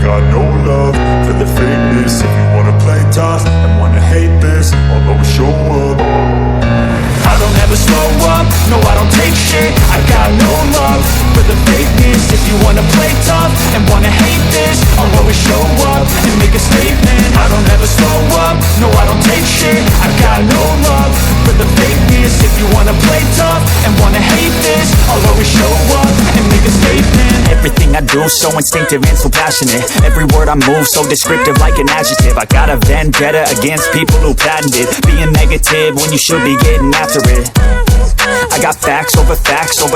got no love for the fakeness. If you wanna play tough and wanna hate this, I'll always show up. I don't ever slow up, no I don't take shit. I got no love for the fakeness. If you wanna play tough and wanna hate this, I'll always show up and make a statement. I don't ever slow up, no I don't take shit. I got no love for the fakeness. If you wanna play tough and wanna hate this, I'll always show up and make a statement. Everything I do so instinctive and so passionate. Every word I move so descriptive like an adjective. I got a vendetta against people who patented being negative when you should be getting after it. I got facts over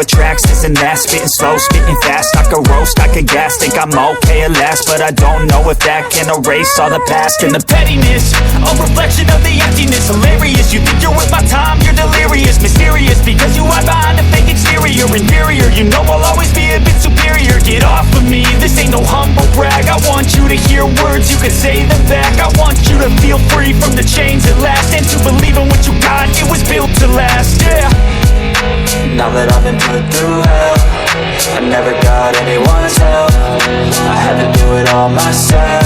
tracks, this and that. Spitting slow, spitting fast, I could roast, I could gas. Think I'm okay at last, but I don't know if that can erase all the past. And the pettiness, a reflection of the emptiness. Hilarious, you think you're worth my time, you're delirious. Mysterious, because you hide behind a fake exterior. Inferior, you know I'll always be a bit superior. Get off of me, this ain't no humble brag. I want you to hear words, you can say them back. I want you to feel free from the chains at last, and to believe in what you got, it was built to last, yeah. Now that I've been put through hell, I never got anyone's help. I had to do it all myself.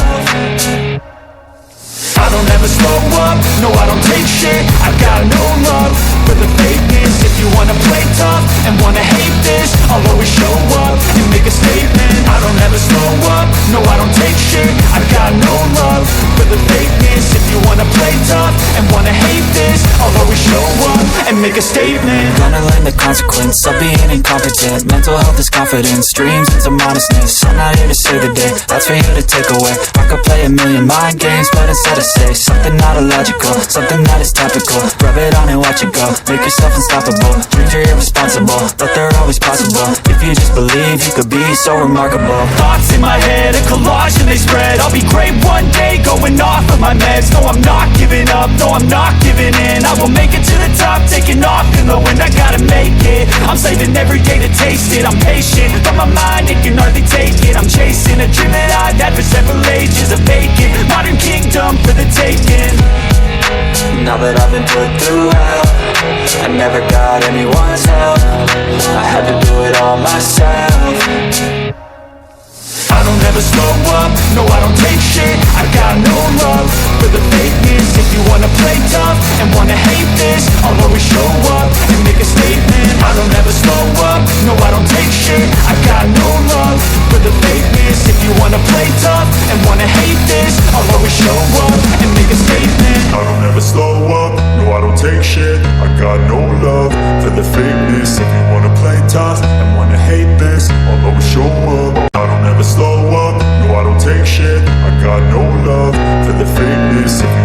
I don't ever slow up, no I don't take shit. I got no love for the fakeness. If you wanna play tough and wanna hate this, I'll always show up and make a statement. I don't ever slow up, no I don't take shit. I got no love for the fakeness. If you wanna play tough and wanna hate this, I'll always show up and make a statement. Gonna learn the consequence of being incompetent. Mental health is confidence, dreams into modestness. I'm not here to save the day, that's for you to take away. I could play a million mind games, but instead I say something not illogical, something that is topical. Rub it on and watch it go, make yourself unstoppable. Dreams are irresponsible, but they're always possible. If you just believe, you could be so remarkable. Thoughts in my head, a collage and they spread. I'll be great one day, going off of my meds. No, I'm not giving up, no, I'm not giving in. I will make it to the top, taking off in the wind. I gotta make it, I'm saving every day to taste it. I'm patient, but my mind, it can hardly take it. I'm chasing a dream that I've had for several ages. A vacant, modern kingdom for the taking. Now that I've been put through hell, I never got anyone's help. I had to do it all myself. I don't ever slow up, no I don't take shit. I got no love for the fakeness. If you wanna play tough and wanna hate this, I'll always show up and make a statement. I don't ever slow up, no I don't take shit. I got no love for the fakeness. If you wanna play tough and wanna hate this, I'll always show up and make a statement. I don't ever slow up, no I don't take shit. I got no love for the fakeness. If you wanna play tough and wanna hate this, I'll always show up. I don't ever slow up, no I don't take shit. I got no love for the fakeness. If you